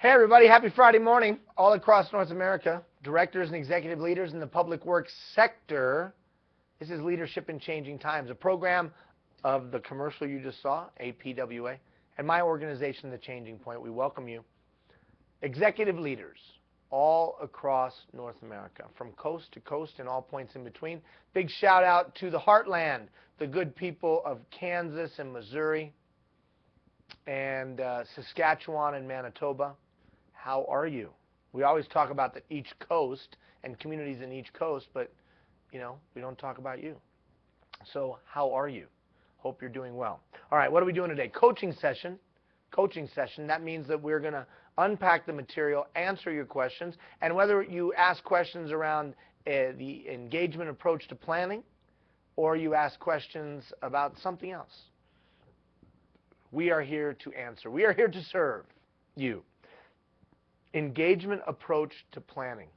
Hey everybody, happy Friday morning all across North America. Directors and executive leaders in the public works sector. This is Leadership in Changing Times, a program of the commercial you just saw, APWA, and my organization, The Changing Point. We welcome you. Executive leaders all across North America, from coast to coast and all points in between. Big shout out to the heartland, the good people of Kansas and Missouri and Saskatchewan and Manitoba. How are you? We always talk about each coast and communities in each coast, but we don't talk about you. So how are you? Hope you're doing well. All right, what are we doing today? Coaching session. Coaching session. That means that we're going to unpack the material, answer your questions, and whether you ask questions around the engagement approach to planning or you ask questions about something else, we are here to answer. We are here to serve you. Engagement approach to planning.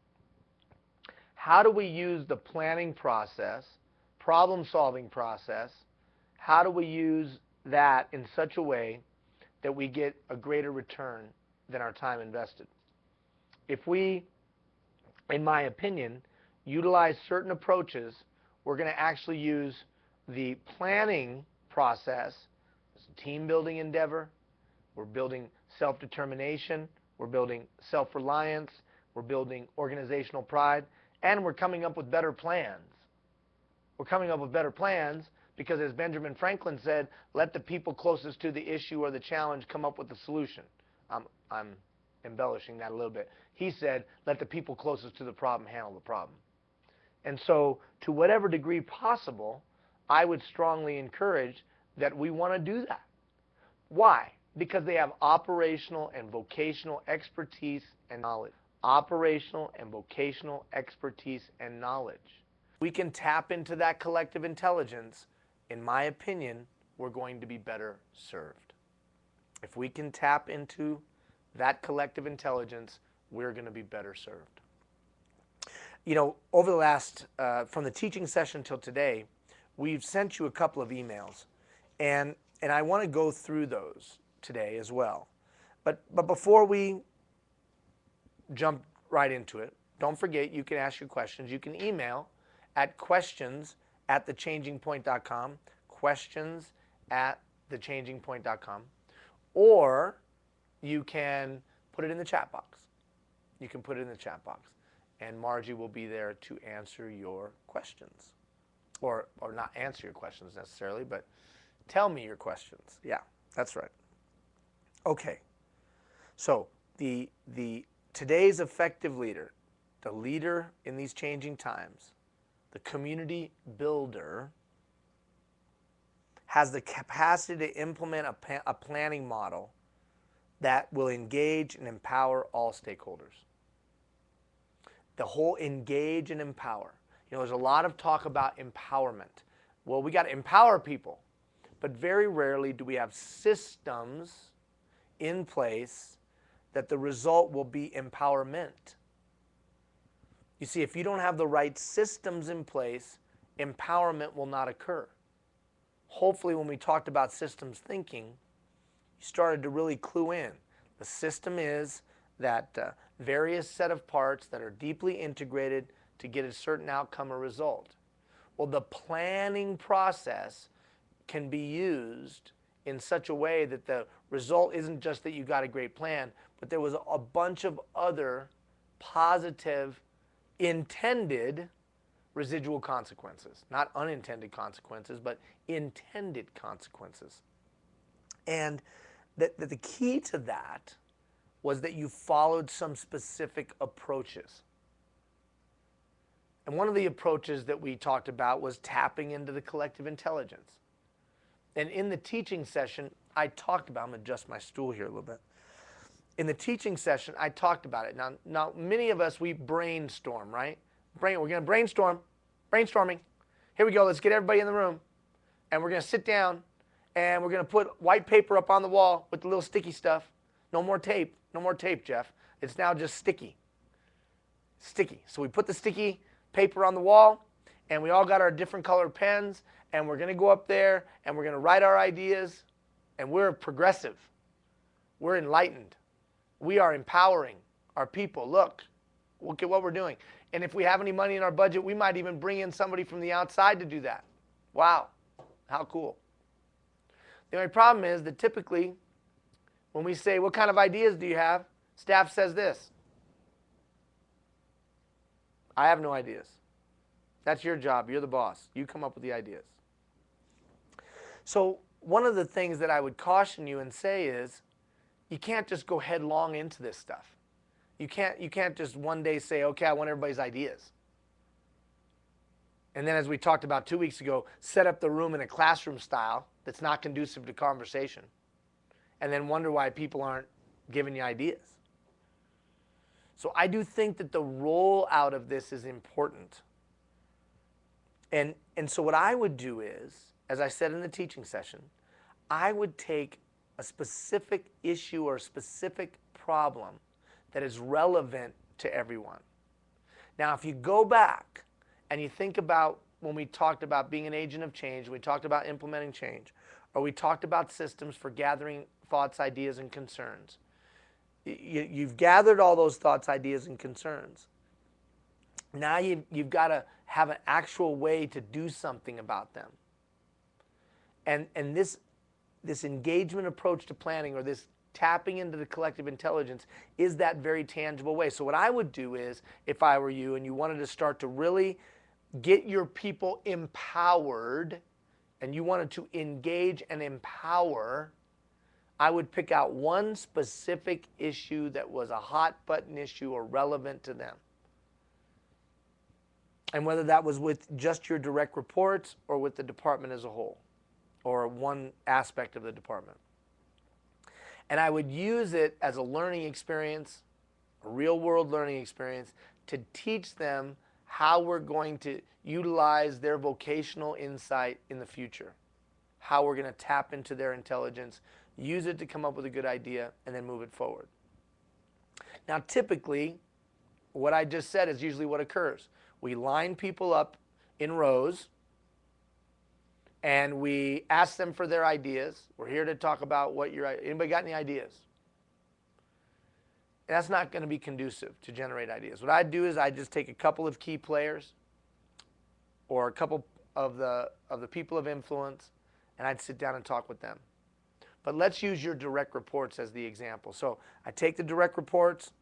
How do we use the planning process, problem-solving process, how do we use that in such a way that we get a greater return than our time invested? If we, in my opinion, utilize certain approaches, we're going to actually use the planning process as a team-building endeavor. We're building self-determination. We're building self-reliance. We're building organizational pride. And we're coming up with better plans. We're coming up with better plans because, as Benjamin Franklin said, let the people closest to the issue or the challenge come up with the solution. I'm embellishing that a little bit. He said, let the people closest to the problem handle the problem. And so, to whatever degree possible, I would strongly encourage that we want to do that. Why? Because they have operational and vocational expertise and knowledge. Operational and vocational expertise and knowledge. We can tap into that collective intelligence. In my opinion, we're going to be better served. If we can tap into that collective intelligence, we're going to be better served. Over the last, from the teaching session till today, we've sent you a couple of emails, and I want to go through those today as well. But before we jump right into it, don't forget you can ask your questions. You can email at questions@thechangingpoint.com, questions@thechangingpoint.com, or you can put it in the chat box. You can put it in the chat box, and Margie will be there to answer your questions. Or not answer your questions necessarily, but tell me your questions. Yeah, that's right. Okay, so today's effective leader, the leader in these changing times, the community builder, has the capacity to implement a planning model that will engage and empower all stakeholders. The whole engage and empower. There's a lot of talk about empowerment. Well, we got to empower people, but very rarely do we have systems in place that the result will be empowerment. You see, if you don't have the right systems in place, empowerment will not occur. Hopefully, when we talked about systems thinking, you started to really clue in. The system is that various set of parts that are deeply integrated to get a certain outcome or result. Well, the planning process can be used in such a way that the result isn't just that you got a great plan, but there was a bunch of other positive, intended residual consequences. Not unintended consequences, but intended consequences. And the key to that was that you followed some specific approaches. And one of the approaches that we talked about was tapping into the collective intelligence. And in the teaching session, I talked about, I'm going to adjust my stool here a little bit. In the teaching session, I talked about it. Now many of us, we brainstorm, right? We're going to brainstorm. Brainstorming. Here we go. Let's get everybody in the room. And we're going to sit down, and we're going to put white paper up on the wall with the little sticky stuff. No more tape. No more tape, Jeff. It's now just sticky. Sticky. So we put the sticky paper on the wall, and we all got our different colored pens, and we're going to go up there, and we're going to write our ideas, and we're progressive. We're enlightened. We are empowering our people. Look at what we're doing. And if we have any money in our budget, we might even bring in somebody from the outside to do that. Wow, how cool. The only problem is that typically when we say, what kind of ideas do you have? Staff says this: I have no ideas. That's your job. You're the boss. You come up with the ideas. So one of the things that I would caution you and say is, you can't just go headlong into this stuff. You can't just one day say, okay, I want everybody's ideas. And then, as we talked about 2 weeks ago, set up the room in a classroom style that's not conducive to conversation, and then wonder why people aren't giving you ideas. So I do think that the rollout of this is important. And so what I would do is, as I said in the teaching session, I would take a specific issue or a specific problem that is relevant to everyone. Now, if you go back and you think about when we talked about being an agent of change, we talked about implementing change, or we talked about systems for gathering thoughts, ideas, and concerns. You've gathered all those thoughts, ideas, and concerns. Now you've got to have an actual way to do something about them. And this engagement approach to planning, or this tapping into the collective intelligence, is that very tangible way. So what I would do is, if I were you and you wanted to start to really get your people empowered, and you wanted to engage and empower, I would pick out one specific issue that was a hot button issue or relevant to them. And whether that was with just your direct reports or with the department as a whole, or one aspect of the department. And I would use it as a learning experience, a real world learning experience, to teach them how we're going to utilize their vocational insight in the future, how we're going to tap into their intelligence, use it to come up with a good idea, and then move it forward. Now, typically, what I just said is usually what occurs. We line people up in rows, and we ask them for their ideas. We're here to talk about anybody got any ideas? And that's not going to be conducive to generate ideas. What I do is I just take a couple of key players, or a couple of the people of influence, and I'd sit down and talk with them. But let's use your direct reports as the example. So I take the direct reports,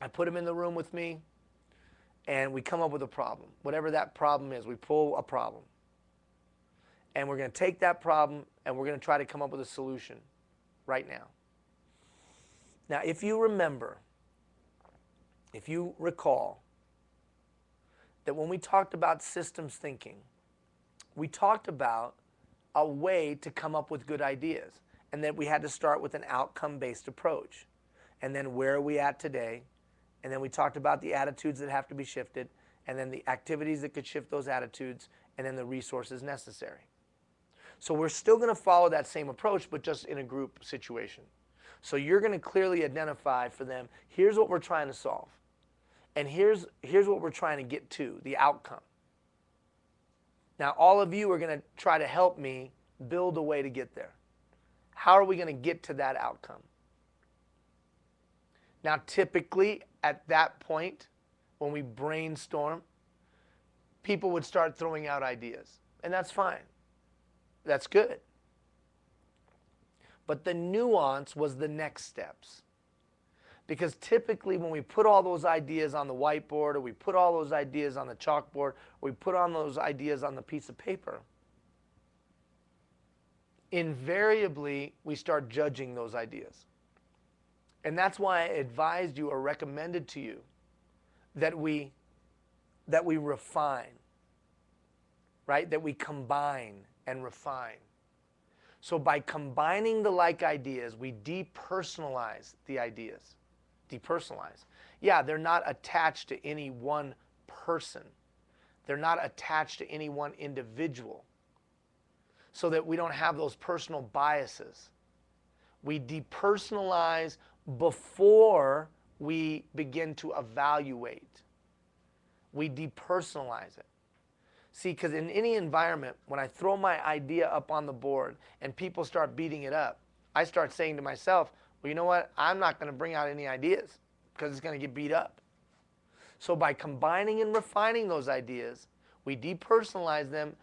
I put them in the room with me, and we come up with a problem. Whatever that problem is, we pull a problem. And we're going to take that problem and we're going to try to come up with a solution right now. Now, if you remember, if you recall, that when we talked about systems thinking, we talked about a way to come up with good ideas, and that we had to start with an outcome-based approach. And then where are we at today? And then we talked about the attitudes that have to be shifted, and then the activities that could shift those attitudes, and then the resources necessary. So we're still going to follow that same approach, but just in a group situation. So you're going to clearly identify for them, here's what we're trying to solve. And here's what we're trying to get to, the outcome. Now, all of you are going to try to help me build a way to get there. How are we going to get to that outcome? Now, typically, at that point, when we brainstorm, people would start throwing out ideas. And that's fine. That's good. But the nuance was the next steps. Because typically when we put all those ideas on the whiteboard, or we put all those ideas on the chalkboard, or we put on those ideas on the piece of paper, invariably we start judging those ideas. And that's why I advised you or recommended to you that we refine, right? That we combine and refine. So by combining the like ideas, we depersonalize the ideas. Depersonalize. Yeah, they're not attached to any one person. They're not attached to any one individual, so that we don't have those personal biases. We depersonalize before we begin to evaluate. We depersonalize it. See, because in any environment, when I throw my idea up on the board and people start beating it up, I start saying to myself, Well, you know what? I'm not going to bring out any ideas because it's going to get beat up. So by combining and refining those ideas, we depersonalize them,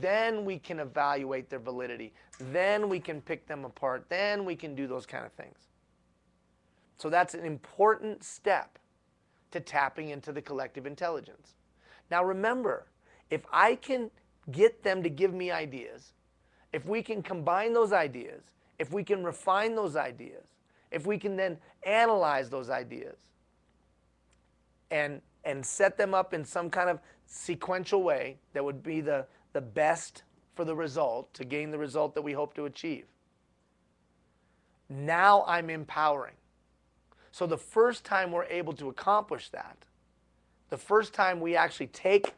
then we can evaluate their validity. Then we can pick them apart. Then we can do those kind of things. So that's an important step to tapping into the collective intelligence. Now remember, if I can get them to give me ideas, if we can combine those ideas, if we can refine those ideas, if we can then analyze those ideas and set them up in some kind of sequential way that would be the best for the result, to gain the result that we hope to achieve. Now I'm empowering. So the first time we're able to accomplish that, the first time we actually take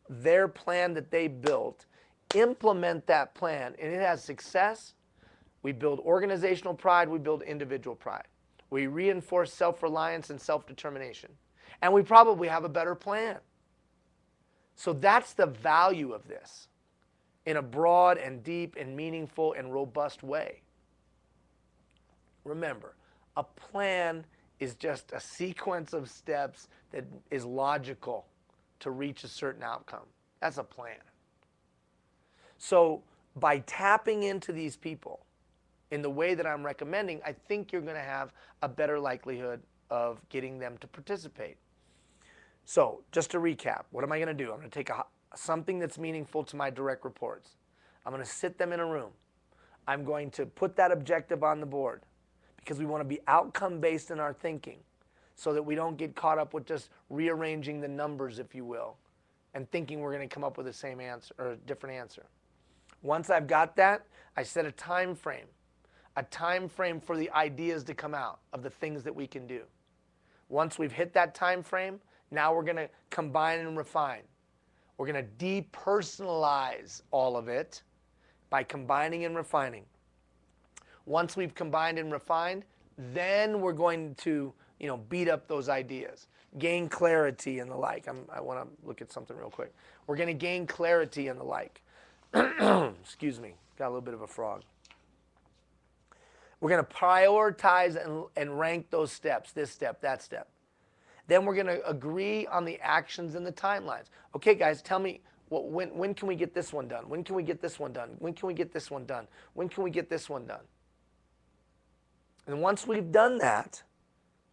their plan that they built, implement that plan, and it has success, we build organizational pride, we build individual pride. We reinforce self-reliance and self-determination. And we probably have a better plan. So that's the value of this in a broad and deep and meaningful and robust way. Remember, a plan is just a sequence of steps that is logical to reach a certain outcome. That's a plan. So by tapping into these people in the way that I'm recommending, I think you're going to have a better likelihood of getting them to participate. So just to recap, what am I going to do? I'm going to take something that's meaningful to my direct reports. I'm going to sit them in a room. I'm going to put that objective on the board because we want to be outcome-based in our thinking so that we don't get caught up with just rearranging the numbers, if you will, and thinking we're going to come up with the same answer or a different answer. Once I've got that, I set a time frame for the ideas to come out of the things that we can do. Once we've hit that time frame, now we're going to combine and refine. We're going to depersonalize all of it by combining and refining. Once we've combined and refined, then we're going to, beat up those ideas, gain clarity and the like. I want to look at something real quick. We're going to gain clarity and the like. Excuse me, got a little bit of a frog. We're going to prioritize and rank those steps, this step, that step. Then we're going to agree on the actions and the timelines. Okay, guys, tell me, when can we get this one done? When can we get this one done? When can we get this one done? When can we get this one done? And once we've done that,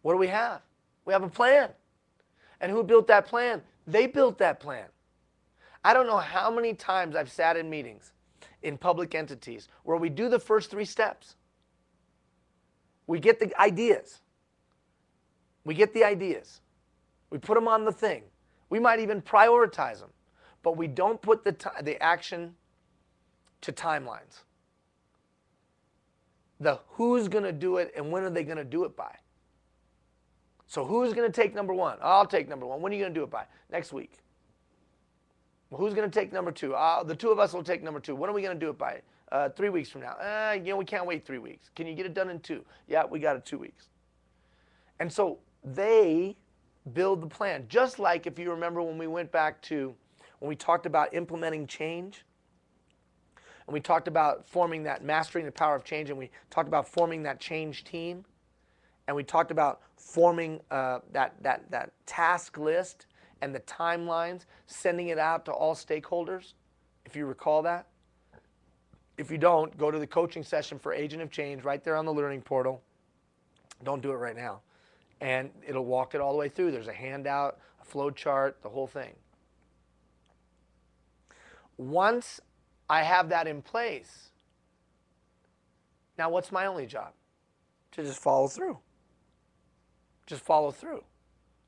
what do we have? We have a plan. And who built that plan? They built that plan. I don't know how many times I've sat in meetings in public entities where we do the first 3 steps. We get the ideas. We get the ideas. We put them on the thing. We might even prioritize them. But we don't put the action to timelines. The who's going to do it and when are they going to do it by. So who's going to take number 1? I'll take number 1. When are you going to do it by? Next week. Well, who's going to take number 2? The 2 of us will take number 2. When are we going to do it by? 3 weeks from now. We can't wait 3 weeks. Can you get it done in 2? Yeah, we got it 2 weeks. And so they build the plan. Just like if you remember when we went back to, when we talked about implementing change, and we talked about forming that, mastering the power of change, and we talked about forming that change team, and we talked about forming that task list and the timelines, sending it out to all stakeholders, if you recall that. If you don't, go to the coaching session for Agent of Change right there on the learning portal. Don't do it right now. And it'll walk it all the way through. There's a handout, a flow chart, the whole thing. Once I have that in place, now what's my only job? To just follow through. Just follow through.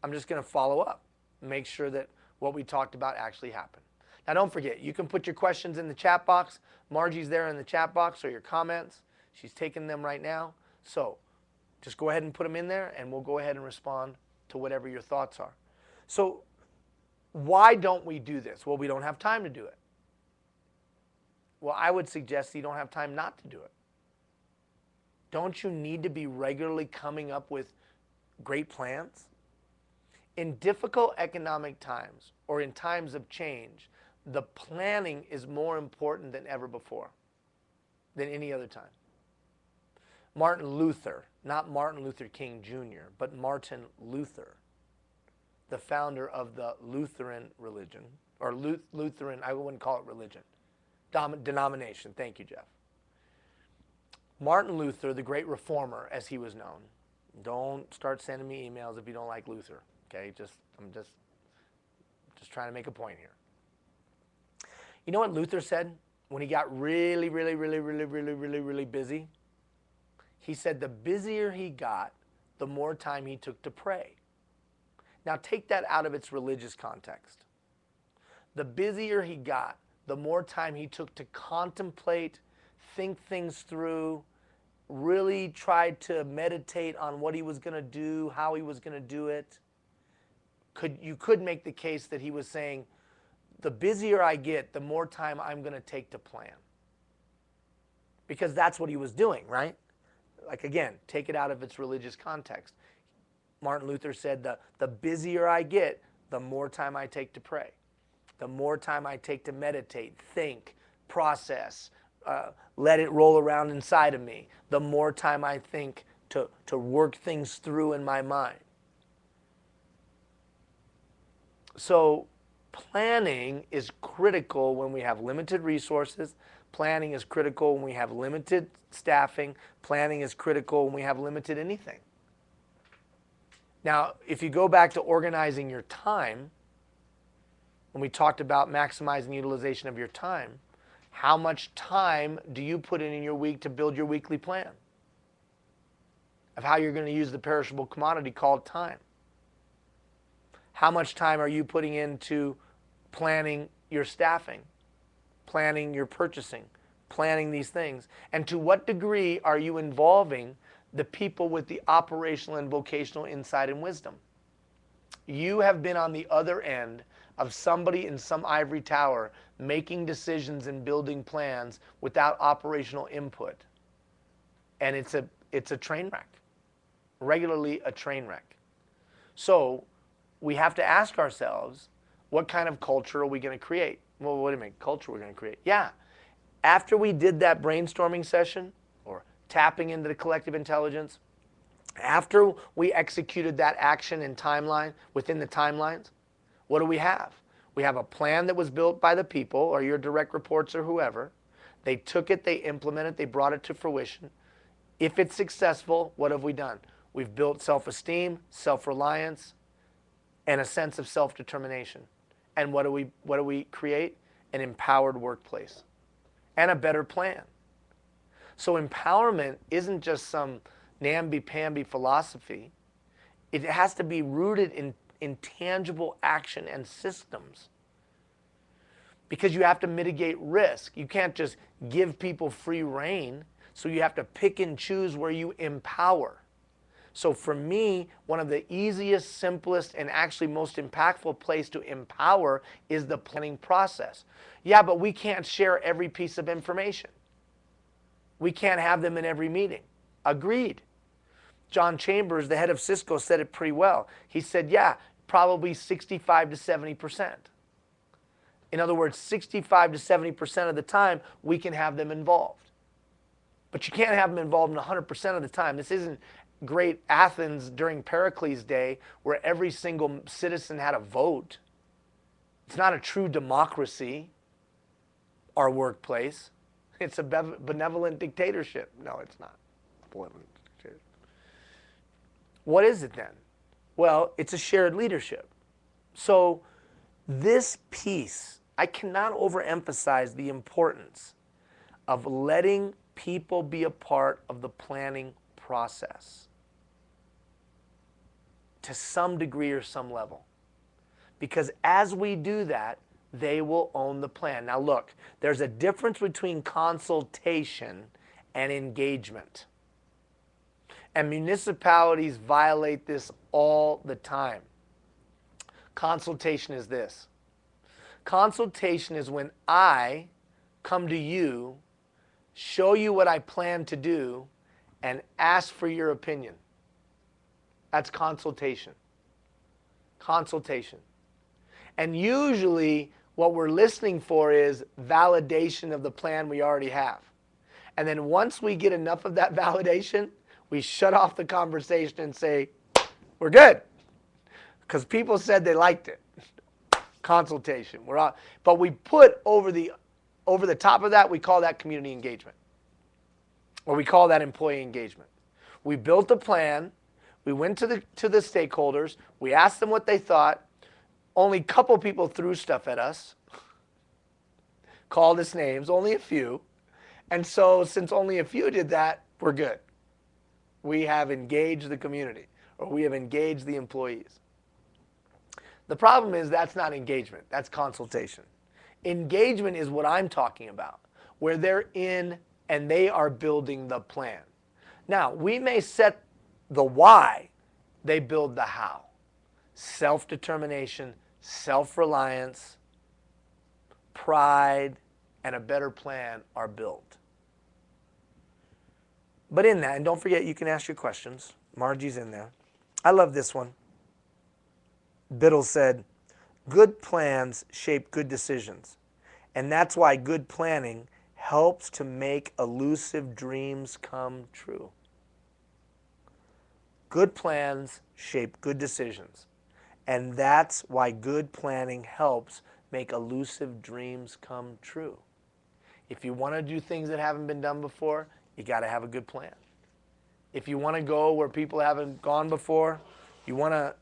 I'm just going to follow up. Make sure that what we talked about actually happened. Now don't forget, you can put your questions in the chat box. Margie's there in the chat box, or your comments. She's taking them right now. So just go ahead and put them in there, and we'll go ahead and respond to whatever your thoughts are. So why don't we do this? Well, we don't have time to do it. Well, I would suggest you don't have time not to do it. Don't you need to be regularly coming up with great plans? In difficult economic times or in times of change, the planning is more important than ever before, than any other time. Martin Luther, not Martin Luther King Jr., but Martin Luther, the founder of the Lutheran religion, or Lutheran, I wouldn't call it religion, denomination. Thank you, Jeff. Martin Luther, the great reformer, as he was known. Don't start sending me emails if you don't like Luther, okay? I'm just trying to make a point here. You know what Luther said when he got really busy? He said the busier he got, the more time he took to pray. Now take that out of its religious context. The busier he got, the more time he took to contemplate, think things through, really tried to meditate on what he was going to do, how he was going to do it. You could make the case that he was saying, the busier I get, the more time I'm going to take to plan. Because that's what he was doing, right? Like again, take it out of its religious context. Martin Luther said, the busier I get, the more time I take to pray. The more time I take to meditate, think, process, let it roll around inside of me. The more time I think to work things through in my mind. So planning is critical when we have limited resources. Planning is critical when we have limited staffing. Planning is critical when we have limited anything. Now, if you go back to organizing your time, when we talked about maximizing utilization of your time, how much time do you put in your week to build your weekly plan of how you're going to use the perishable commodity called time? How much time are you putting into planning your staffing, planning your purchasing, planning these things? And to what degree are you involving the people with the operational and vocational insight and wisdom? You have been on the other end of somebody in some ivory tower making decisions and building plans without operational input. And it's a train wreck, regularly a train wreck. So we have to ask ourselves, what kind of culture are we going to create? Well, wait a minute, culture we're going to create? Yeah. After we did that brainstorming session, or tapping into the collective intelligence, after we executed that action and timeline within the timelines, what do we have? We have a plan that was built by the people, or your direct reports or whoever. They took it, they implemented it, they brought it to fruition. If it's successful, what have we done? We've built self-esteem, self-reliance, and a sense of self-determination. And what do we create? An empowered workplace and a better plan. So empowerment isn't just some namby-pamby philosophy. It has to be rooted in tangible action and systems. Because you have to mitigate risk. You can't just give people free rein. So you have to pick and choose where you empower. So for me, one of the easiest, simplest, and actually most impactful place to empower is the planning process. Yeah, but we can't share every piece of information. We can't have them in every meeting. Agreed. John Chambers, the head of Cisco, said it pretty well. He said, yeah, probably 65 to 70%. In other words, 65 to 70% of the time, we can have them involved. But you can't have them involved 100% of the time. This isn't great Athens during Pericles' day where every single citizen had a vote. It's not a true democracy, our workplace. It's a benevolent dictatorship. No, it's not. Benevolent dictatorship. What is it then? Well, it's a shared leadership. So this piece, I cannot overemphasize the importance of letting people be a part of the planning process to some degree or some level. Because as we do that, they will own the plan. Now look, there's a difference between consultation and engagement. And municipalities violate this all the time. Consultation is this. Consultation is when I come to you, show you what I plan to do, and ask for your opinion. That's consultation. Consultation. And usually what we're listening for is validation of the plan we already have. And then once we get enough of that validation, we shut off the conversation and say, we're good. Because people said they liked it. Consultation. But we put over the top of that, we call that community engagement. Or we call that employee engagement. We built a plan. We went to the stakeholders. We asked them what they thought. Only a couple people threw stuff at us. Called us names. Only a few. And so since only a few did that, we're good. We have engaged the community. Or we have engaged the employees. The problem is that's not engagement. That's consultation. Engagement is what I'm talking about, where they're in and they are building the plan. Now, we may set the why, they build the how. Self-determination, self-reliance, pride, and a better plan are built. But in that, and don't forget you can ask your questions. Margie's in there. I love this one. Biddle said, good plans shape good decisions. And that's why good planning helps to make elusive dreams come true. Good plans shape good decisions. And that's why good planning helps make elusive dreams come true. If you want to do things that haven't been done before, you got to have a good plan. If you want to go where people haven't gone before, you want to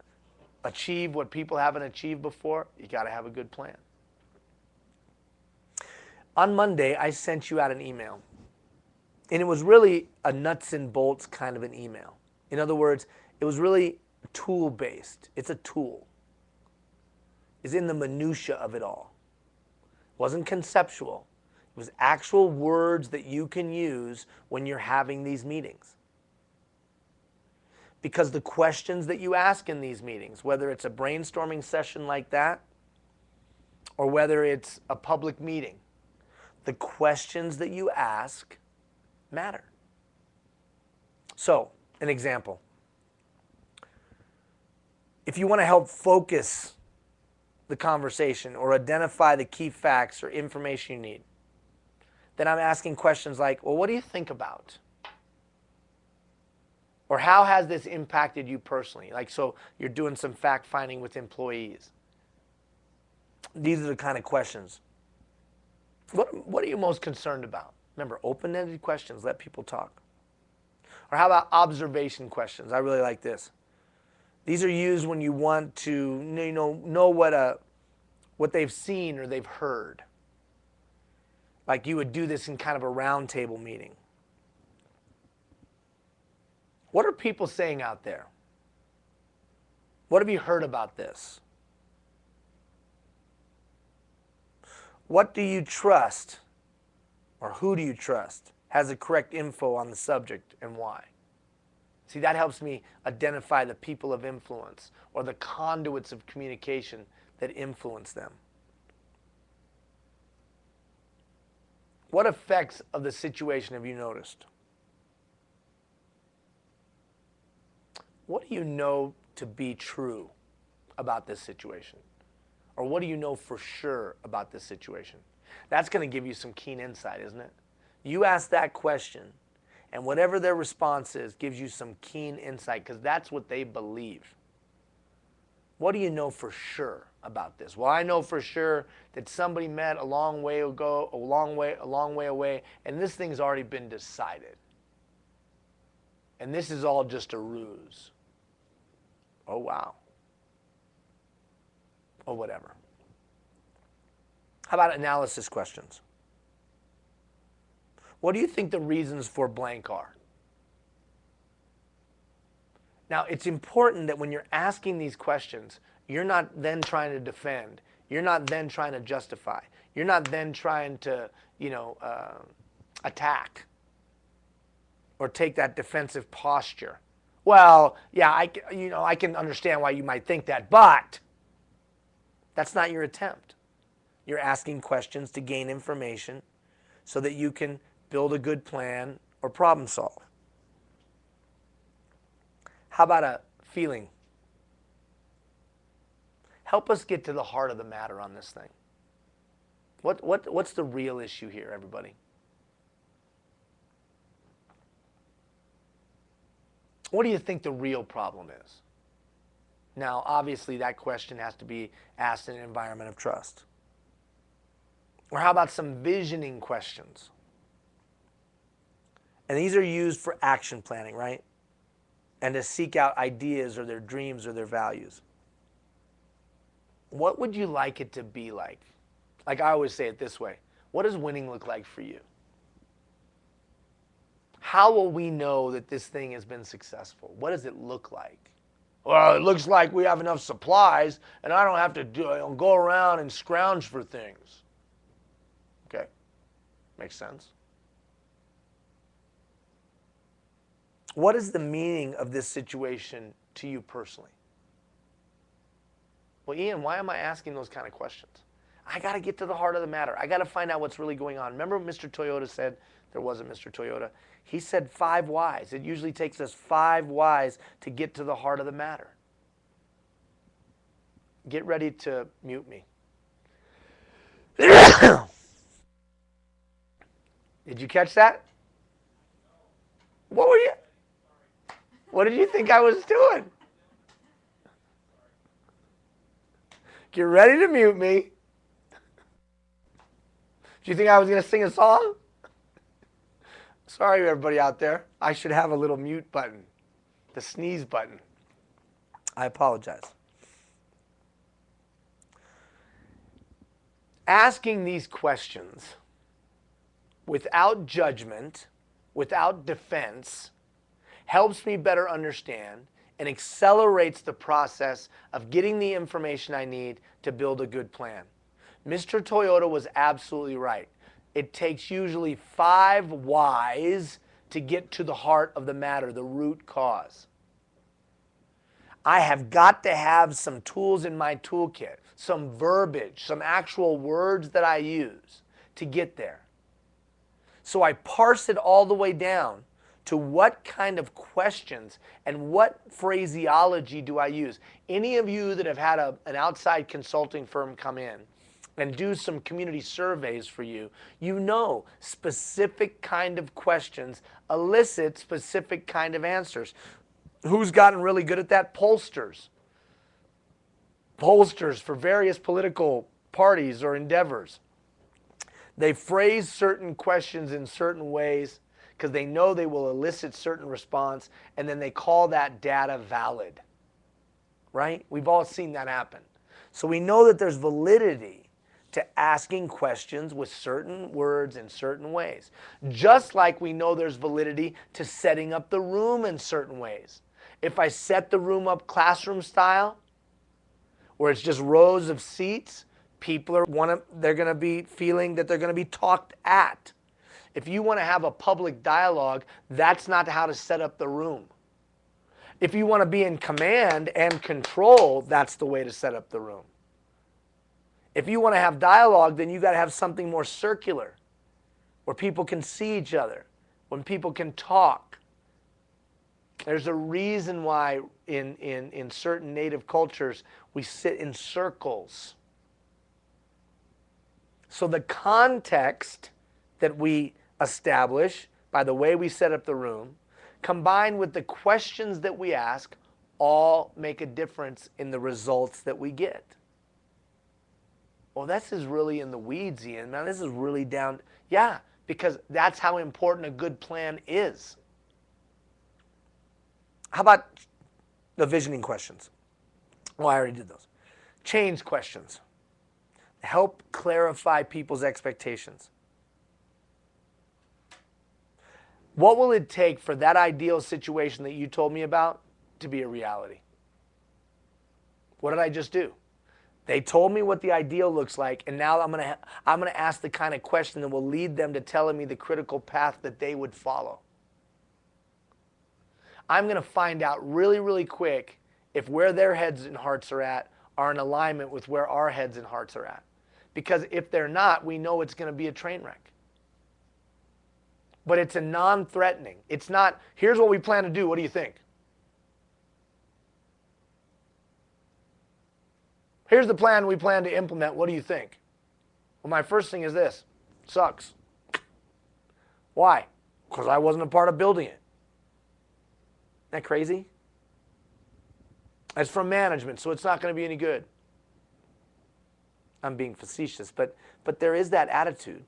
achieve what people haven't achieved before, you got to have a good plan. On Monday, I sent you out an email. And it was really a nuts and bolts kind of an email. In other words, it was really tool-based. It's a tool. It's in the minutia of it all. It wasn't conceptual. It was actual words that you can use when you're having these meetings. Because the questions that you ask in these meetings, whether it's a brainstorming session like that, or whether it's a public meeting, the questions that you ask matter. So, an example. If you want to help focus the conversation or identify the key facts or information you need, then I'm asking questions like, well, what do you think about? Or how has this impacted you personally? Like, so you're doing some fact finding with employees. These are the kind of questions. What are you most concerned about? Remember, open-ended questions, let people talk. Or how about observation questions? I really like this. These are used when you want to know what they've seen or they've heard. Like you would do this in kind of a round table meeting. What are people saying out there? What have you heard about this? What do you trust, or who do you trust, has the correct info on the subject and why? See, that helps me identify the people of influence or the conduits of communication that influence them. What effects of the situation have you noticed? What do you know to be true about this situation? Or what do you know for sure about this situation? That's going to give you some keen insight, isn't it? You ask that question, and whatever their response is gives you some keen insight because that's what they believe. What do you know for sure about this? Well, I know for sure that somebody met a long way ago, a long way away, and this thing's already been decided. And this is all just a ruse. Oh, wow. Or whatever. How about analysis questions? What do you think the reasons for blank are? Now, it's important that when you're asking these questions, you're not then trying to defend. You're not then trying to justify. You're not then trying to, attack or take that defensive posture. Well, yeah, I can understand why you might think that, but that's not your attempt. You're asking questions to gain information so that you can build a good plan or problem solve. How about a feeling? Help us get to the heart of the matter on this thing. What's the real issue here, everybody? What do you think the real problem is? Now, obviously, that question has to be asked in an environment of trust. Or how about some visioning questions? And these are used for action planning, right? And to seek out ideas or their dreams or their values. What would you like it to be like? Like I always say it this way. What does winning look like for you? How will we know that this thing has been successful? What does it look like? Well, it looks like we have enough supplies and I don't have to go around and scrounge for things. Okay, makes sense. What is the meaning of this situation to you personally? Well, Ian, why am I asking those kind of questions? I got to get to the heart of the matter. I got to find out what's really going on. Remember what Mr. Toyota said? There wasn't Mr. Toyota. He said 5 whys. It usually takes us 5 whys to get to the heart of the matter. Get ready to mute me. Did you catch that? What were you? What did you think I was doing? Get ready to mute me. Do you think I was going to sing a song? Sorry, everybody out there. I should have a little mute button, the sneeze button. I apologize. Asking these questions without judgment, without defense, helps me better understand and accelerates the process of getting the information I need to build a good plan. Mr. Toyota was absolutely right. It takes usually 5 whys to get to the heart of the matter, the root cause. I have got to have some tools in my toolkit, some verbiage, some actual words that I use to get there. So I parse it all the way down to what kind of questions and what phraseology do I use. Any of you that have had an outside consulting firm come in and do some community surveys for you, you know specific kind of questions elicit specific kind of answers. Who's gotten really good at that? Pollsters. Pollsters for various political parties or endeavors. They phrase certain questions in certain ways because they know they will elicit certain response, and then they call that data valid. Right? We've all seen that happen. So we know that there's validity to asking questions with certain words in certain ways. Just like we know there's validity to setting up the room in certain ways. If I set the room up classroom style, where it's just rows of seats, people they're going to be feeling that they're going to be talked at. If you want to have a public dialogue, that's not how to set up the room. If you want to be in command and control, that's the way to set up the room. If you want to have dialogue, then you got to have something more circular, where people can see each other, when people can talk. There's a reason why in certain native cultures we sit in circles. So the context that we establish by the way we set up the room, combined with the questions that we ask, all make a difference in the results that we get. Well, this is really in the weeds, Ian. Man, this is really down. Yeah, because that's how important a good plan is. How about the visioning questions? Well, I already did those. Change questions. Help clarify people's expectations. What will it take for that ideal situation that you told me about to be a reality? What did I just do? They told me what the ideal looks like, and now I'm going to ask the kind of question that will lead them to telling me the critical path that they would follow. I'm going to find out really, really quick if where their heads and hearts are in alignment with where our heads and hearts are at. Because if they're not, we know it's going to be a train wreck. But it's a non-threatening. It's not, here's what we plan to do. What do you think? Here's the plan we plan to implement. What do you think? Well, my first thing is this. Sucks. Why? Because I wasn't a part of building it. that crazy? It's from management, so it's not going to be any good. I'm being facetious, but there is that attitude.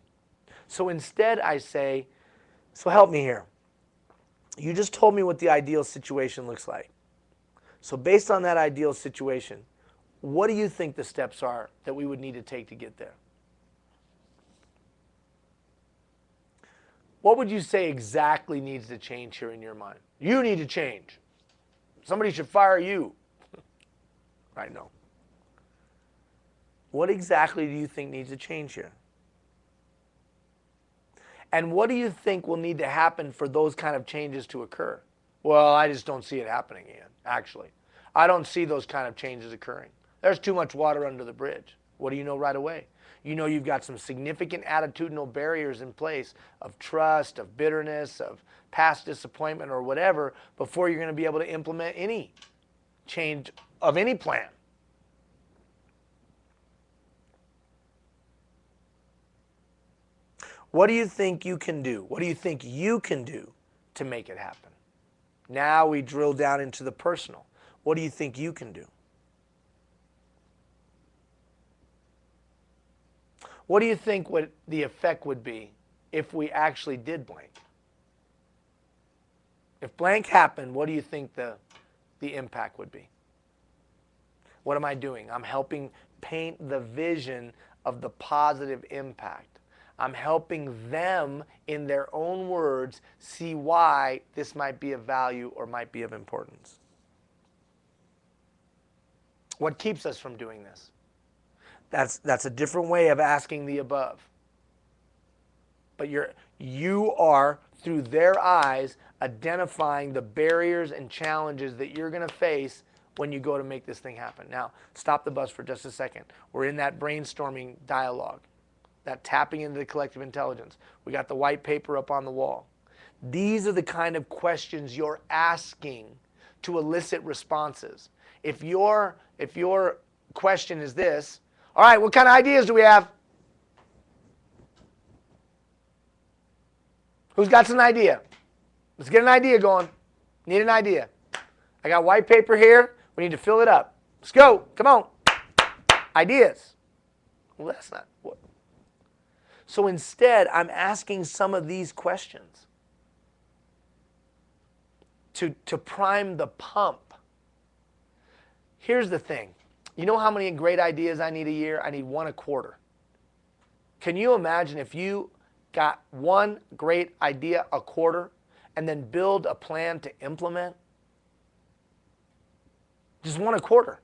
So instead I say, so help me here. You just told me what the ideal situation looks like. So based on that ideal situation, what do you think the steps are that we would need to take to get there? What would you say exactly needs to change here in your mind? You need to change. Somebody should fire you. Right, no. What exactly do you think needs to change here? And what do you think will need to happen for those kind of changes to occur? Well, I just don't see it happening, Ian, actually. I don't see those kind of changes occurring. There's too much water under the bridge. What do you know right away? You know you've got some significant attitudinal barriers in place of trust, of bitterness, of past disappointment or whatever before you're going to be able to implement any change of any plan. What do you think you can do? What do you think you can do to make it happen? Now we drill down into the personal. What do you think you can do? What do you think what the effect would be if we actually did blank? If blank happened, what do you think the impact would be? What am I doing? I'm helping paint the vision of the positive impact. I'm helping them, in their own words, see why this might be of value or might be of importance. What keeps us from doing this? That's a different way of asking the above. But you are, through their eyes, identifying the barriers and challenges that you're going to face when you go to make this thing happen. Now, stop the bus for just a second. We're in that brainstorming dialogue, that tapping into the collective intelligence. We got the white paper up on the wall. These are the kind of questions you're asking to elicit responses. If your question is this, all right, what kind of ideas do we have? Who's got some idea? Let's get an idea going. Need an idea. I got white paper here. We need to fill it up. Let's go. Come on. Ideas. Well, that's not what. So instead, I'm asking some of these questions to prime the pump. Here's the thing. You know how many great ideas I need a year? I need one a quarter. Can you imagine if you got one great idea a quarter and then build a plan to implement? Just one a quarter.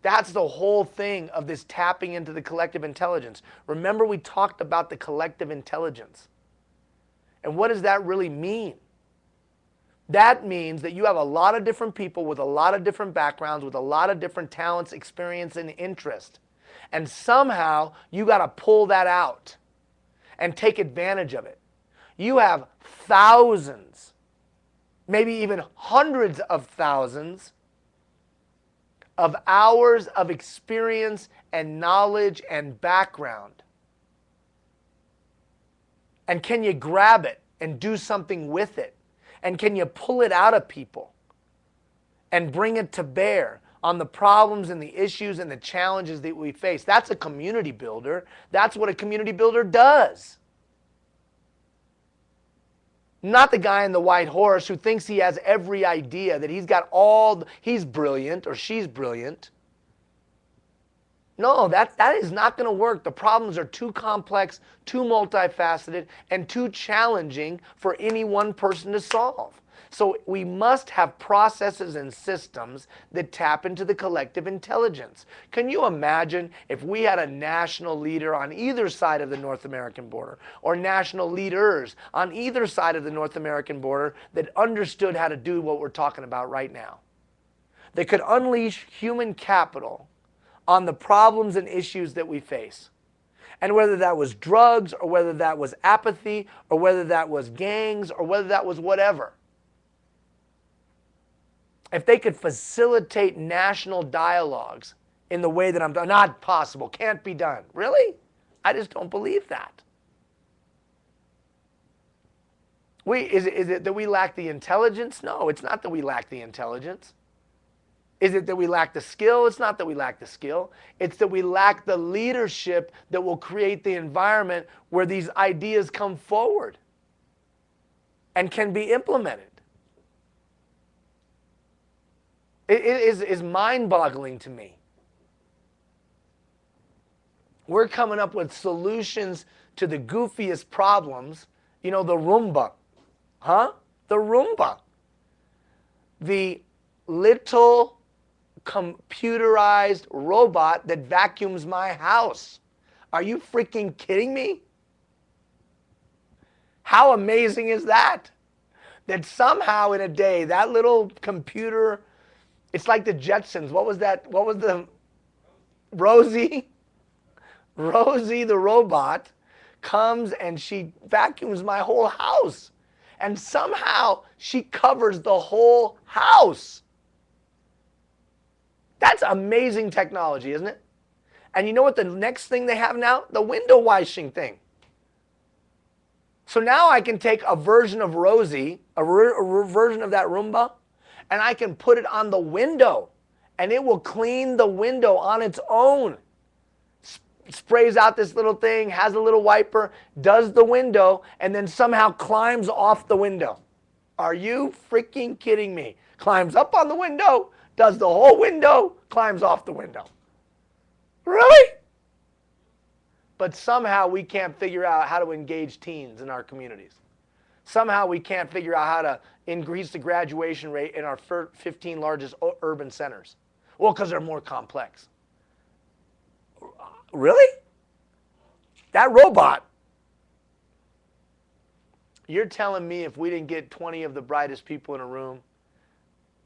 That's the whole thing of this tapping into the collective intelligence. Remember, we talked about the collective intelligence. And what does that really mean? That means that you have a lot of different people with a lot of different backgrounds, with a lot of different talents, experience, and interest. And somehow you got to pull that out and take advantage of it. You have thousands, maybe even hundreds of thousands of hours of experience and knowledge and background. And can you grab it and do something with it? And can you pull it out of people and bring it to bear on the problems and the issues and the challenges that we face? That's a community builder. That's what a community builder does. Not the guy in the white horse who thinks he has every idea, that he's got he's brilliant or she's brilliant. No, that is not going to work. The problems are too complex, too multifaceted, and too challenging for any one person to solve. So we must have processes and systems that tap into the collective intelligence. Can you imagine if we had a national leader on either side of the North American border, or national leaders on either side of the North American border that understood how to do what we're talking about right now? They could unleash human capital on the problems and issues that we face. And whether that was drugs, or whether that was apathy, or whether that was gangs, or whether that was whatever. If they could facilitate national dialogues in the way that I'm done, not possible, can't be done. Really? I just don't believe that. Is it that we lack the intelligence? No, it's not that we lack the intelligence. Is it that we lack the skill? It's not that we lack the skill. It's that we lack the leadership that will create the environment where these ideas come forward and can be implemented. It is mind-boggling to me. We're coming up with solutions to the goofiest problems. You know, the Roomba. Huh? The Roomba. The little computerized robot that vacuums my house. Are you freaking kidding me? How amazing is that? That somehow in a day, that little computer, it's like the Jetsons. What was that? What was the Rosie? Rosie the robot comes and she vacuums my whole house. And somehow she covers the whole house. That's amazing technology, isn't it? And you know what the next thing they have now? The window washing thing. So now I can take a version of Rosie, a version of that Roomba, and I can put it on the window. And it will clean the window on its own. Sprays out this little thing, has a little wiper, does the window, and then somehow climbs off the window. Are you freaking kidding me? Climbs up on the window, does the whole window, climbs off the window. Really? But somehow we can't figure out how to engage teens in our communities. Somehow we can't figure out how to increase the graduation rate in our 15 largest urban centers. Well, because they're more complex. Really? That robot. You're telling me if we didn't get 20 of the brightest people in a room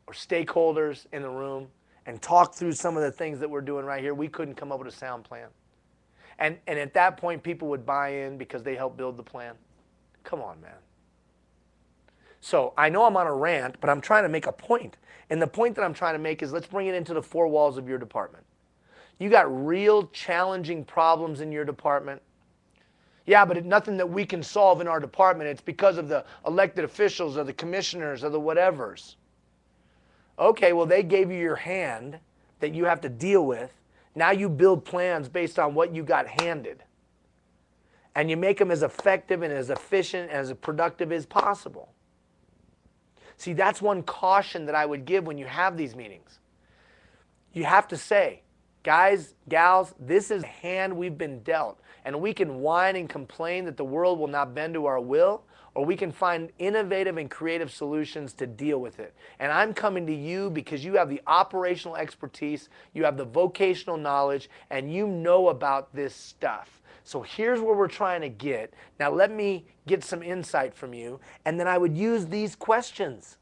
or stakeholders in the room and talk through some of the things that we're doing right here, we couldn't come up with a sound plan. And at that point, people would buy in because they helped build the plan. Come on, man. So I know I'm on a rant, but I'm trying to make a point. And the point that I'm trying to make is let's bring it into the four walls of your department. You got real challenging problems in your department. Yeah, but it's nothing that we can solve in our department. It's because of the elected officials or the commissioners or the whatevers. Okay, well, they gave you your hand that you have to deal with. Now you build plans based on what you got handed. And you make them as effective and as efficient and as productive as possible. See, that's one caution that I would give when you have these meetings. You have to say, guys, gals, this is the hand we've been dealt. And we can whine and complain that the world will not bend to our will, or we can find innovative and creative solutions to deal with it. And I'm coming to you because you have the operational expertise, you have the vocational knowledge, and you know about this stuff. So here's where we're trying to get. Now let me get some insight from you, and then I would use these questions.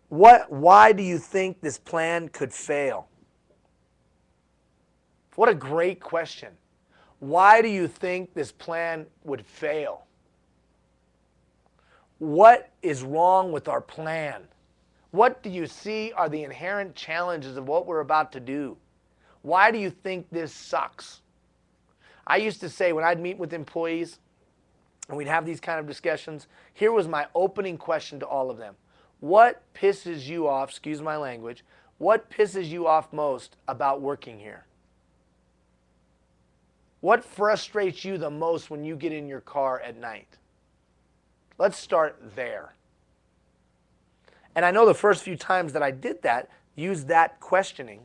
Why do you think this plan could fail? What a great question. Why do you think this plan would fail? What is wrong with our plan? What do you see are the inherent challenges of what we're about to do? Why do you think this sucks? I used to say when I'd meet with employees and we'd have these kind of discussions, here was my opening question to all of them. What pisses you off, excuse my language, what pisses you off most about working here? What frustrates you the most when you get in your car at night? Let's start there. And I know the first few times that I did that, used that questioning,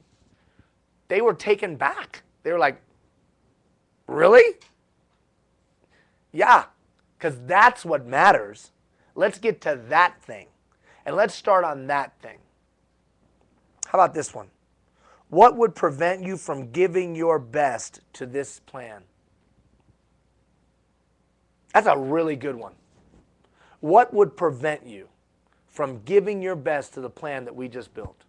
they were taken back. They were like, really? Yeah, because that's what matters. Let's get to that thing. And let's start on that thing. How about this one? What would prevent you from giving your best to this plan? That's a really good one. What would prevent you from giving your best to the plan that we just built?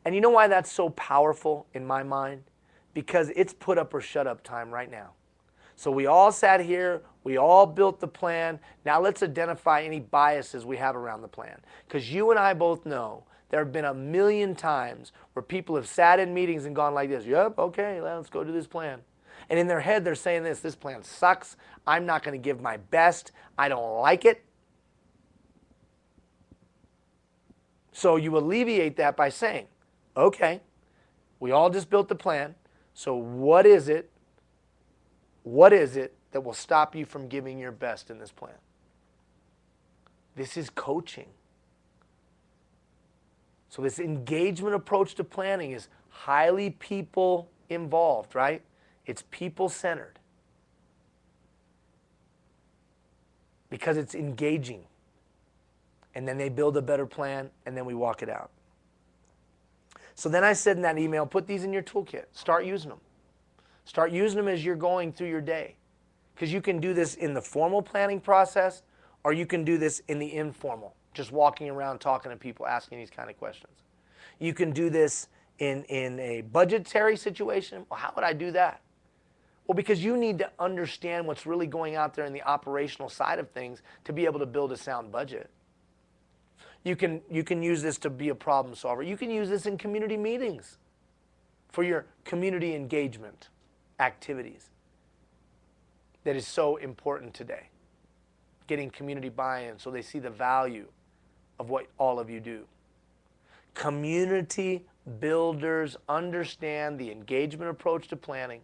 And you know why that's so powerful in my mind? Because it's put up or shut up time right now. So we all sat here, we all built the plan. Now let's identify any biases we have around the plan. Because you and I both know there have been a million times where people have sat in meetings and gone like this, yep, okay, let's go do this plan. And in their head, they're saying this plan sucks. I'm not going to give my best. I don't like it. So you alleviate that by saying, okay, we all just built the plan. So what is it that will stop you from giving your best in this plan? This is coaching. So this engagement approach to planning is highly people involved, right? It's people-centered. Because it's engaging. And then they build a better plan, and then we walk it out. So then I said in that email, put these in your toolkit. Start using them. Start using them as you're going through your day. Because you can do this in the formal planning process, or you can do this in the informal, just walking around talking to people, asking these kind of questions. You can do this in a budgetary situation. Well, how would I do that? Well, because you need to understand what's really going out there in the operational side of things to be able to build a sound budget. You can use this to be a problem solver. You can use this in community meetings for your community engagement activities that is so important today. Getting community buy-in so they see the value of what all of you do. Community builders understand the engagement approach to planning,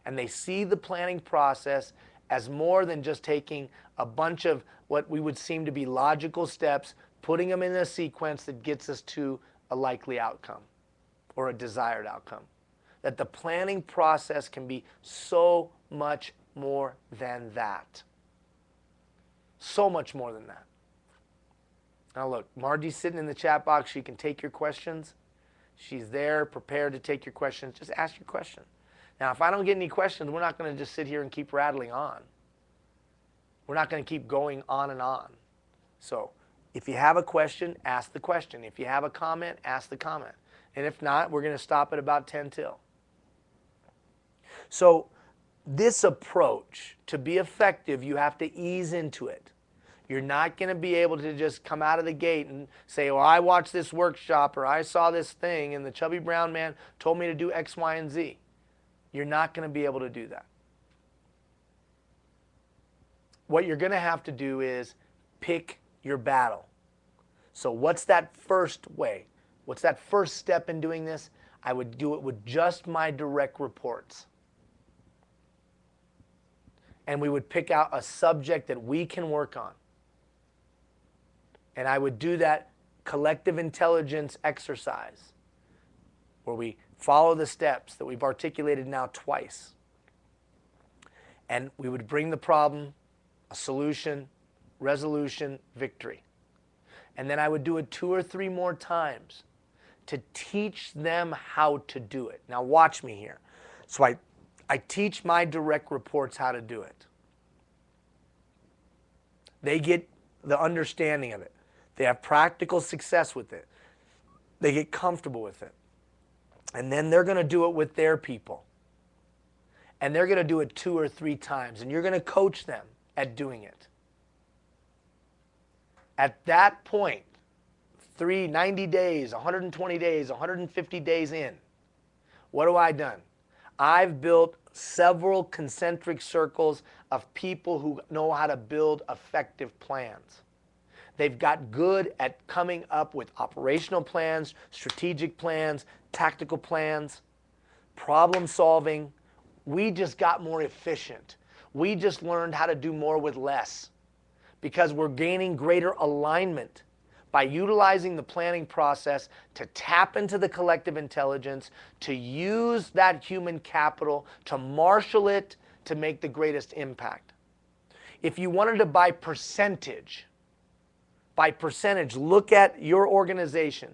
and they see the planning process as more than just taking a bunch of what we would seem to be logical steps, putting them in a sequence that gets us to a likely outcome or a desired outcome. That the planning process can be so much more than that. So much more than that. Now look, Margie's sitting in the chat box. She can take your questions. She's there, prepared to take your questions. Just ask your question. Now, if I don't get any questions, we're not going to just sit here and keep rattling on. We're not going to keep going on and on. So, if you have a question, ask the question. If you have a comment, ask the comment. And if not, we're going to stop at about 10 till. So, this approach, to be effective, you have to ease into it. You're not going to be able to just come out of the gate and say, well, I watched this workshop or I saw this thing and the Chubby Brown man told me to do X, Y, and Z. You're not going to be able to do that. What you're going to have to do is pick your battle. So what's that first way? What's that first step in doing this? I would do it with just my direct reports. And we would pick out a subject that we can work on. And I would do that collective intelligence exercise where we follow the steps that we've articulated now twice. And we would bring the problem, a solution, resolution, victory. And then I would do it 2 or 3 more times to teach them how to do it. Now watch me here. So I teach my direct reports how to do it. They get the understanding of it. They have practical success with it. They get comfortable with it. And then they're going to do it with their people. And they're going to do it 2 or 3 times. And you're going to coach them at doing it. At that point, 90 days, 120 days, 150 days in, what have I done? I've built several concentric circles of people who know how to build effective plans. They've got good at coming up with operational plans, strategic plans, tactical plans, problem solving. We just got more efficient. We just learned how to do more with less because we're gaining greater alignment by utilizing the planning process to tap into the collective intelligence, to use that human capital, to marshal it, to make the greatest impact. If you wanted to by percentage, look at your organization,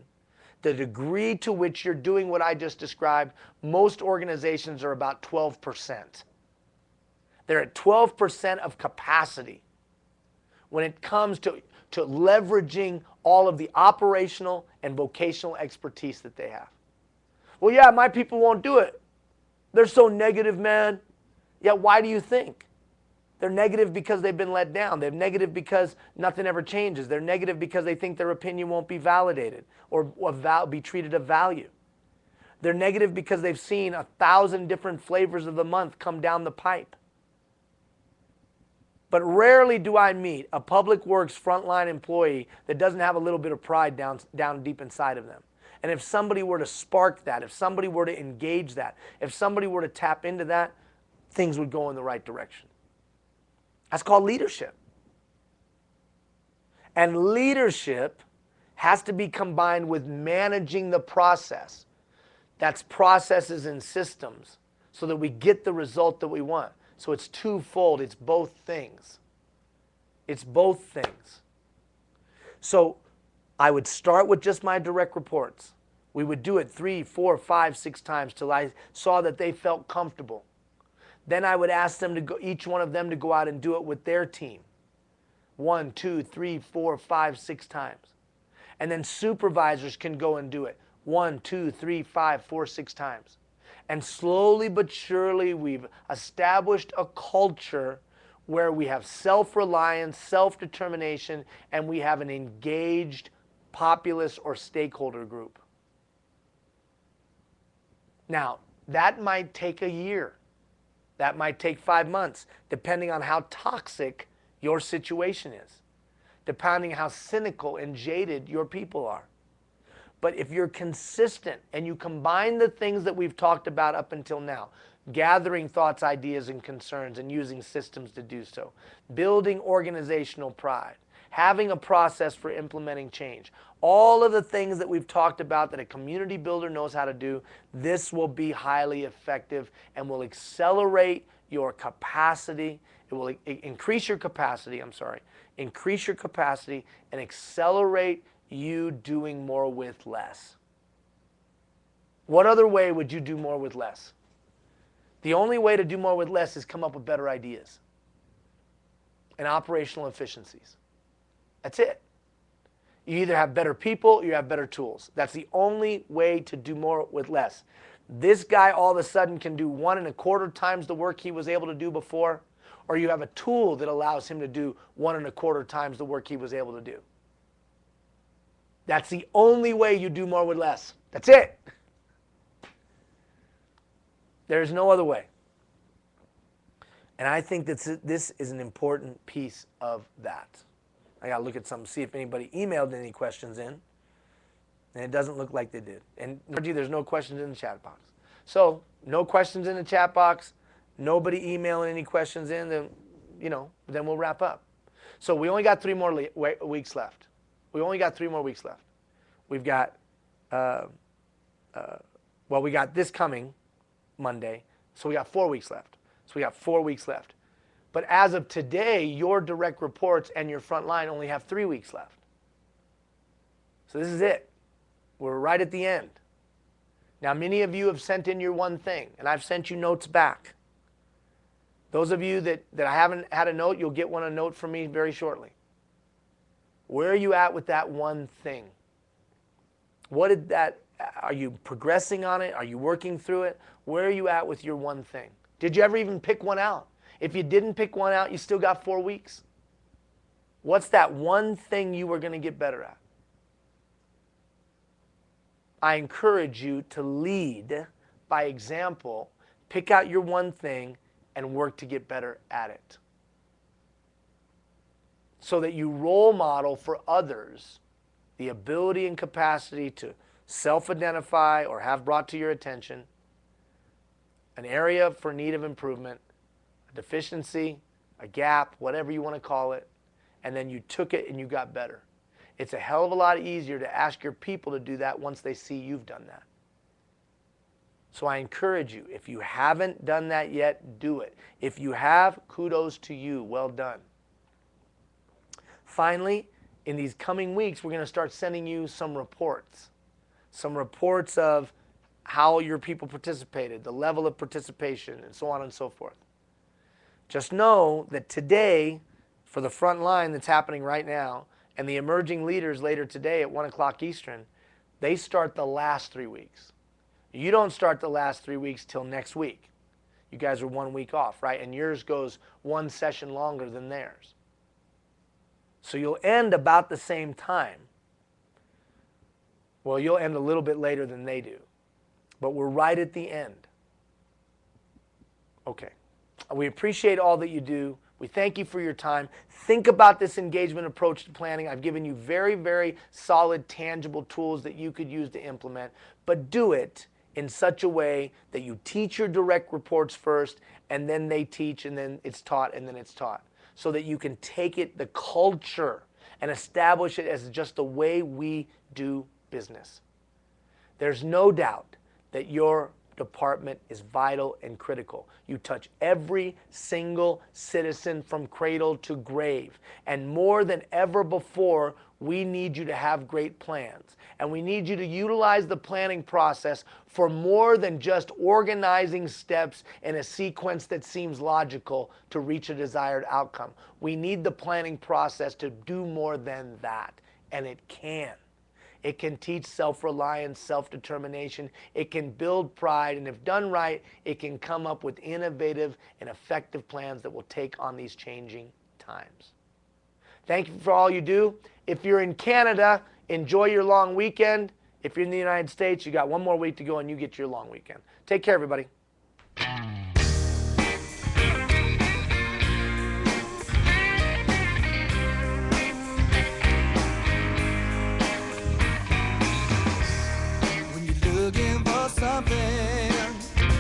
the degree to which you're doing what I just described. Most organizations are about 12%. They're at 12% of capacity when it comes to leveraging all of the operational and vocational expertise that they have. Well, yeah, my people won't do it. They're so negative, man. Yeah, why do you think? They're negative because they've been let down. They're negative because nothing ever changes. They're negative because they think their opinion won't be validated or be treated of value. They're negative because they've seen 1,000 different flavors of the month come down the pipe. But rarely do I meet a public works frontline employee that doesn't have a little bit of pride down deep inside of them. And if somebody were to spark that, if somebody were to engage that, if somebody were to tap into that, things would go in the right direction. That's called leadership. And leadership has to be combined with managing the process. That's processes and systems so that we get the result that we want. So it's twofold. It's both things. It's both things. So I would start with just my direct reports. We would do it 3, 4, 5, 6 times till I saw that they felt comfortable. Then I would ask them to go, each one of them to go out and do it with their team. 1, 2, 3, 4, 5, 6 times. And then supervisors can go and do it 1, 2, 3, 5, 4, 6 times. And slowly but surely we've established a culture where we have self-reliance, self-determination, and we have an engaged populace or stakeholder group. Now, that might take a year. That might take 5 months, depending on how toxic your situation is, depending how cynical and jaded your people are. But if you're consistent and you combine the things that we've talked about up until now, gathering thoughts, ideas, and concerns and using systems to do so, building organizational pride, having a process for implementing change, all of the things that we've talked about that a community builder knows how to do, this will be highly effective and will accelerate your capacity. It will increase your capacity, increase your capacity and accelerate you doing more with less. What other way would you do more with less? The only way to do more with less is come up with better ideas and operational efficiencies. That's it. You either have better people or you have better tools. That's the only way to do more with less. This guy all of a sudden can do 1.25 times the work he was able to do before, or you have a tool that allows him to do 1.25 times the work he was able to do. That's the only way you do more with less. That's it. There's no other way. And I think that this is an important piece of that. I got to look at something, see if anybody emailed any questions in. And it doesn't look like they did. And there's no questions in the chat box. So, no questions in the chat box, nobody emailing any questions in, then, then we'll wrap up. So we only got 3 more weeks left. We only got 3 more weeks left. We've got, we got this coming Monday, so we got 4 weeks left. So we got 4 weeks left. But as of today, your direct reports and your front line only have 3 weeks left. So this is it. We're right at the end. Now, many of you have sent in your one thing, and I've sent you notes back. Those of you that I haven't had a note, you'll get a note from me very shortly. Where are you at with that one thing? Are you progressing on it? Are you working through it? Where are you at with your one thing? Did you ever even pick one out? If you didn't pick one out, you still got 4 weeks. What's that one thing you were going to get better at? I encourage you to lead by example, pick out your one thing, and work to get better at it. So that you role model for others the ability and capacity to self-identify or have brought to your attention an area for need of improvement, a deficiency, a gap, whatever you want to call it, and then you took it and you got better. It's a hell of a lot easier to ask your people to do that once they see you've done that. So I encourage you, if you haven't done that yet, do it. If you have, kudos to you. Well done. Finally, in these coming weeks, we're going to start sending you some reports. Some reports of how your people participated, the level of participation, and so on and so forth. Just know that today, for the front line that's happening right now, and the emerging leaders later today at 1 o'clock Eastern, they start the last 3 weeks. You don't start the last 3 weeks till next week. You guys are 1 week off, right? And yours goes 1 session longer than theirs. So you'll end about the same time. Well, you'll end a little bit later than they do. but we're right at the end. Okay. We appreciate all that you do. We thank you for your time. Think about this engagement approach to planning. I've given you very, very solid, tangible tools that you could use to implement, but do it in such a way that you teach your direct reports first, and then they teach, and then it's taught, and then it's taught, so that you can take it, the culture, and establish it as just the way we do business. There's no doubt that your department is vital and critical. You touch every single citizen from cradle to grave. And more than ever before, we need you to have great plans. And we need you to utilize the planning process for more than just organizing steps in a sequence that seems logical to reach a desired outcome. We need the planning process to do more than that. And it can. It can teach self-reliance, self-determination. It can build pride. And if done right, it can come up with innovative and effective plans that will take on these changing times. Thank you for all you do. If you're in Canada, enjoy your long weekend. If you're in the United States, you got one more week to go and you get your long weekend. Take care, everybody.